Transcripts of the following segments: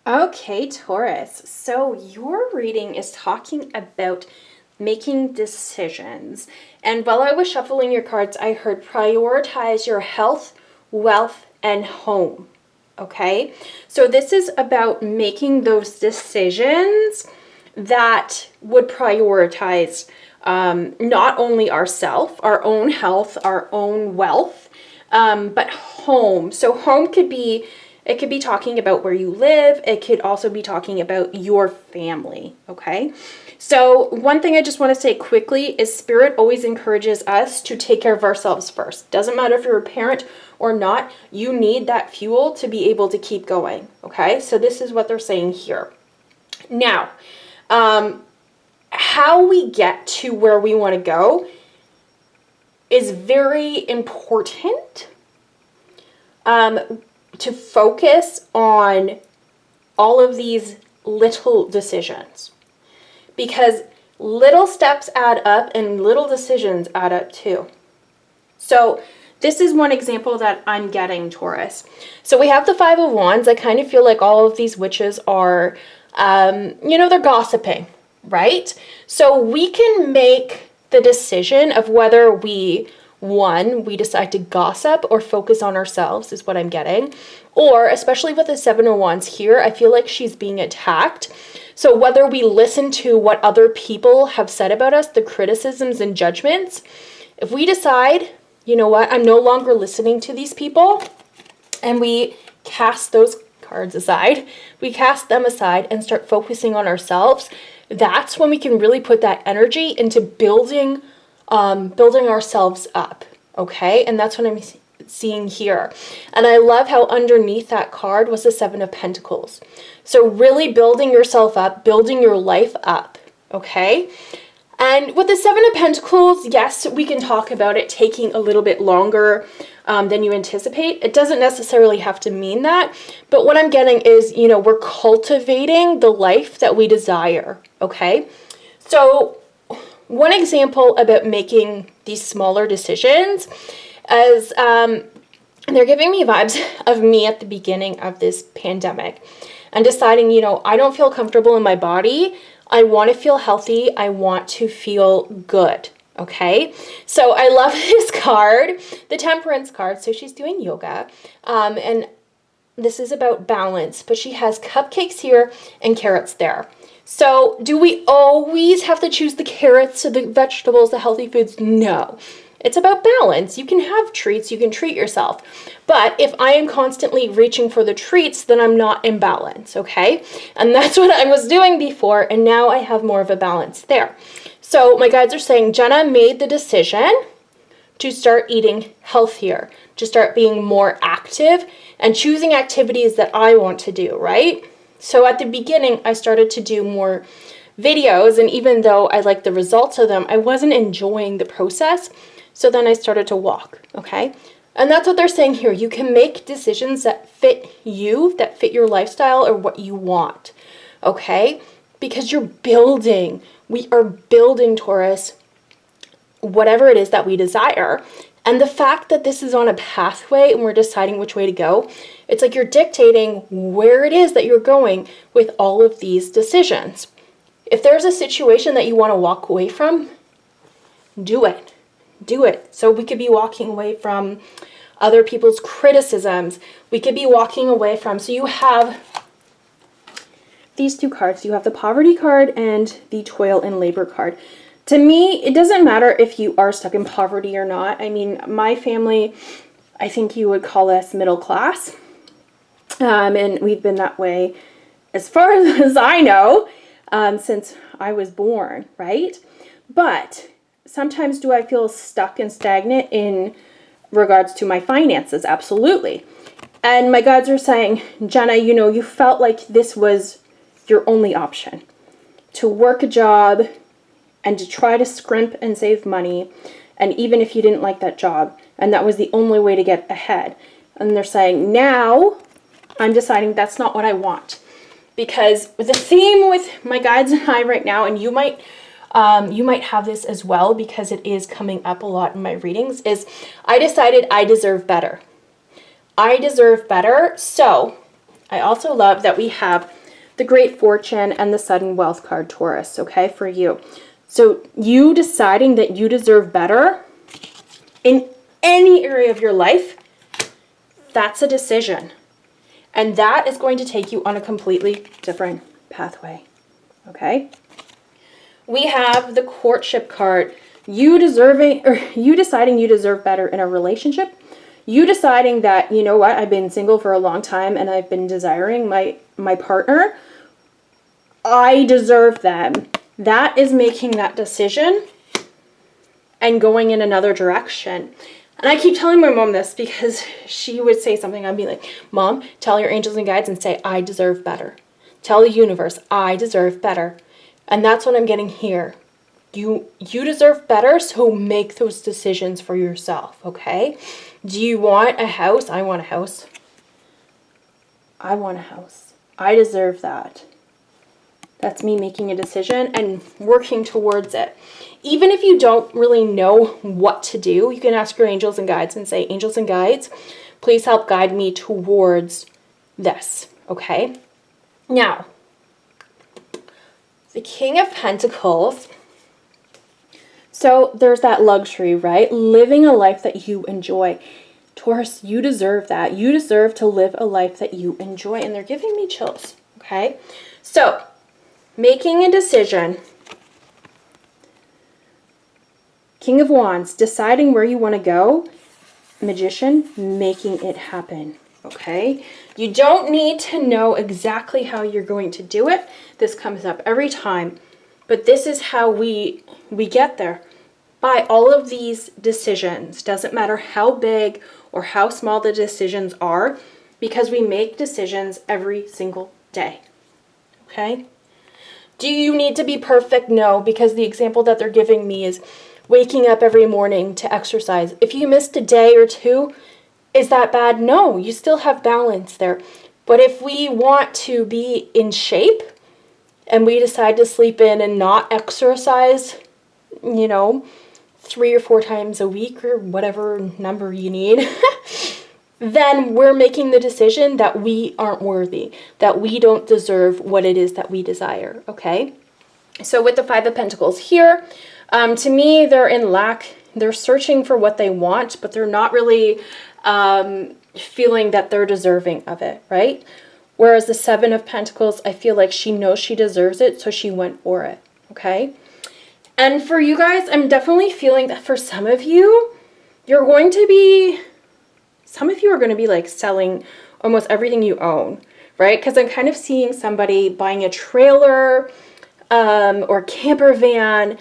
Okay, Taurus. So your reading is talking about making decisions. And while I was shuffling your cards, I heard prioritize your health, wealth, and home. Okay? So this is about making those decisions that would prioritize not only ourself, our own health, our own wealth, but home. So home could be, it could be talking about where you live. It could also be talking about your family, okay? So one thing I just want to say quickly is Spirit always encourages us to take care of ourselves first. Doesn't matter if you're a parent or not, you need that fuel to be able to keep going, okay? So this is what they're saying here. Now, how we get to where we want to go is very important. To focus on all of these little decisions, because little steps add up and little decisions add up too. So this is one example that I'm getting, Taurus. So we have the Five of Wands. I kind of feel like all of these witches are, they're gossiping, right? So we can make the decision of whether we decide to gossip or focus on ourselves, is what I'm getting. Or, especially with the Seven of Wands here, I feel like she's being attacked. So whether we listen to what other people have said about us, the criticisms and judgments, if we decide, you know what, I'm no longer listening to these people, and we cast those cards aside, we cast them aside and start focusing on ourselves, that's when we can really put that energy into building ourselves up, okay? And that's what I'm seeing here. And I love how underneath that card was the Seven of Pentacles. So really building yourself up, building your life up, okay? And with the Seven of Pentacles, yes, we can talk about it taking a little bit longer than you anticipate. It doesn't necessarily have to mean that, but what I'm getting is, we're cultivating the life that we desire, okay? So one example about making these smaller decisions is they're giving me vibes of me at the beginning of this pandemic and deciding, I don't feel comfortable in my body. I want to feel healthy. I want to feel good. Okay. So I love this card, the Temperance card. So she's doing yoga. And this is about balance, but she has cupcakes here and carrots there. So do we always have to choose the carrots or the vegetables, the healthy foods? No. It's about balance. You can have treats, you can treat yourself. But if I am constantly reaching for the treats, then I'm not in balance, okay? And that's what I was doing before, and now I have more of a balance there. So my guides are saying, Jenna made the decision to start eating healthier, to start being more active and choosing activities that I want to do, right? So at the beginning, I started to do more videos, and even though I liked the results of them, I wasn't enjoying the process. So then I started to walk, okay? And that's what they're saying here. You can make decisions that fit you, that fit your lifestyle or what you want, okay? Because you're building. We are building, Taurus, whatever it is that we desire. And the fact that this is on a pathway and we're deciding which way to go, it's like you're dictating where it is that you're going with all of these decisions. If there's a situation that you want to walk away from, do it. Do it. So we could be walking away from other people's criticisms. We could be walking away from, so you have these two cards. You have the Poverty card and the Toil and Labor card. To me, it doesn't matter if you are stuck in poverty or not. I mean, my family, I think you would call us middle class. And we've been that way as far as I know, since I was born, right? But sometimes do I feel stuck and stagnant in regards to my finances? Absolutely. And my guides are saying, Jenna, you felt like this was your only option. To work a job and to try to scrimp and save money. And even if you didn't like that job, and that was the only way to get ahead. And they're saying, now I'm deciding that's not what I want. Because the theme with my guides and I right now, and you might have this as well because it is coming up a lot in my readings, is I decided I deserve better. I deserve better. So I also love that we have the Great Fortune and the Sudden Wealth card, Taurus, okay, for you. So you deciding that you deserve better in any area of your life, that's a decision. And that is going to take you on a completely different pathway, okay? We have the Courtship card. You deciding you deserve better in a relationship. You deciding that, you know what, I've been single for a long time and I've been desiring my partner. I deserve them. That is making that decision and going in another direction. And I keep telling my mom this because she would say something. I'd be like, Mom, tell your angels and guides and say, I deserve better. Tell the universe, I deserve better. And that's what I'm getting here. You deserve better, so make those decisions for yourself, okay? Do you want a house? I want a house. I want a house. I deserve that. That's me making a decision and working towards it. Even if you don't really know what to do, you can ask your angels and guides and say, angels and guides, please help guide me towards this, okay? Now, the King of Pentacles. So there's that luxury, right? Living a life that you enjoy. Taurus, you deserve that. You deserve to live a life that you enjoy. And they're giving me chills, okay? So, making a decision. King of Wands, deciding where you want to go. Magician, making it happen, okay? You don't need to know exactly how you're going to do it. This comes up every time. But this is how we get there. By all of these decisions. Doesn't matter how big or how small the decisions are, because we make decisions every single day. Okay? Do you need to be perfect? No, because the example that they're giving me is waking up every morning to exercise. If you missed a day or two, is that bad? No, you still have balance there. But if we want to be in shape and we decide to sleep in and not exercise, 3 or 4 times a week or whatever number you need, then we're making the decision that we aren't worthy, that we don't deserve what it is that we desire, okay? So with the Five of Pentacles here, to me, they're in lack. They're searching for what they want, but they're not really feeling that they're deserving of it, right? Whereas the Seven of Pentacles, I feel like she knows she deserves it, so she went for it, okay? And for you guys, I'm definitely feeling that for some of you, some of you are going to be like selling almost everything you own, right? Because I'm kind of seeing somebody buying a trailer or camper van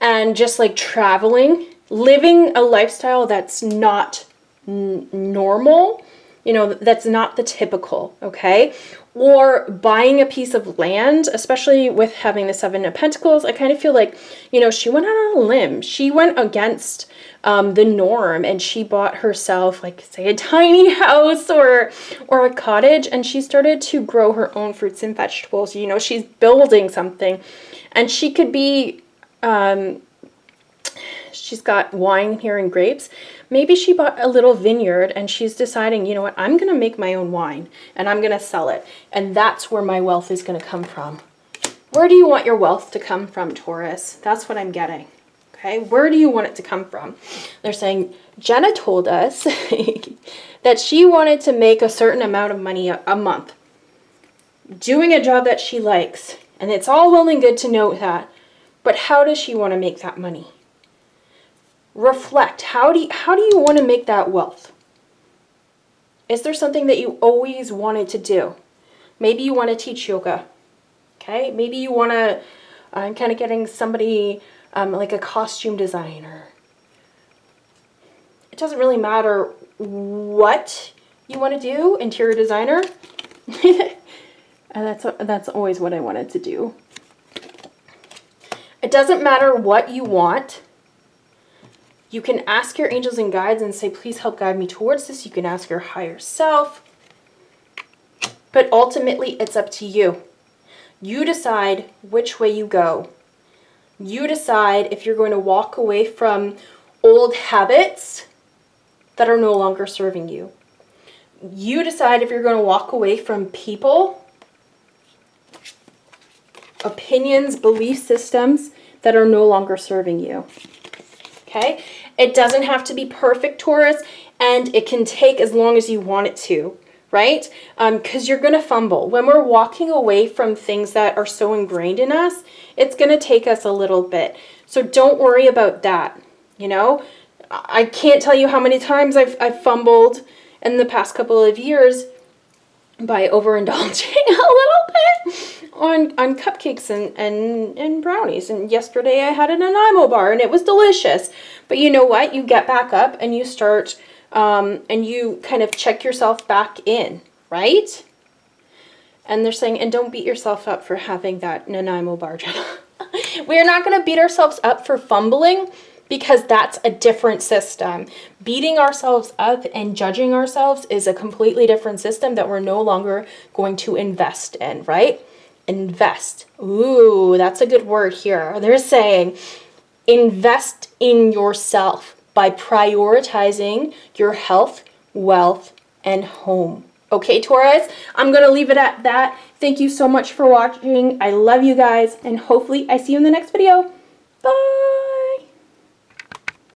and just like traveling, living a lifestyle that's not normal, that's not the typical, okay? Or buying a piece of land, especially with having the Seven of Pentacles. I kind of feel like, she went out on a limb. She went against the norm and she bought herself, like, say, a tiny house or a cottage, and she started to grow her own fruits and vegetables. She's building something, and she could be, she's got wine here and grapes. Maybe she bought a little vineyard and she's deciding, you know what, I'm going to make my own wine and I'm going to sell it. And that's where my wealth is going to come from. Where do you want your wealth to come from, Taurus? That's what I'm getting. Okay, where do you want it to come from? They're saying, Jenna told us that she wanted to make a certain amount of money a month, doing a job that she likes. And it's all well and good to know that. But how does she want to make that money? Reflect. How do you want to make that wealth? Is there something that you always wanted to do? Maybe you want to teach yoga. Okay? Maybe you want to, I'm kind of getting somebody like a costume designer. It doesn't really matter what you want to do, interior designer. And that's always what I wanted to do. It doesn't matter what you want. You can ask your angels and guides and say, please help guide me towards this. You can ask your higher self. But ultimately, it's up to you. You decide which way you go. You decide if you're going to walk away from old habits that are no longer serving you. You decide if you're going to walk away from people opinions, belief systems that are no longer serving you. Okay? It doesn't have to be perfect, Taurus, and it can take as long as you want it to, right? Because you're going to fumble. When we're walking away from things that are so ingrained in us, it's going to take us a little bit. So don't worry about that, you know? I can't tell you how many times I've fumbled in the past couple of years by overindulging a little bit on cupcakes and brownies. And yesterday I had an Nanaimo bar and it was delicious. But you know what? You get back up and you start and you kind of check yourself back in, right? And they're saying, and don't beat yourself up for having that Nanaimo bar, Jenna. We're not going to beat ourselves up for fumbling, because that's a different system. Beating ourselves up and judging ourselves is a completely different system that we're no longer going to invest in, right? Invest. Ooh, that's a good word here. They're saying invest in yourself by prioritizing your health, wealth, and home. Okay, Taurus, I'm going to leave it at that. Thank you so much for watching. I love you guys, and hopefully I see you in the next video. Bye.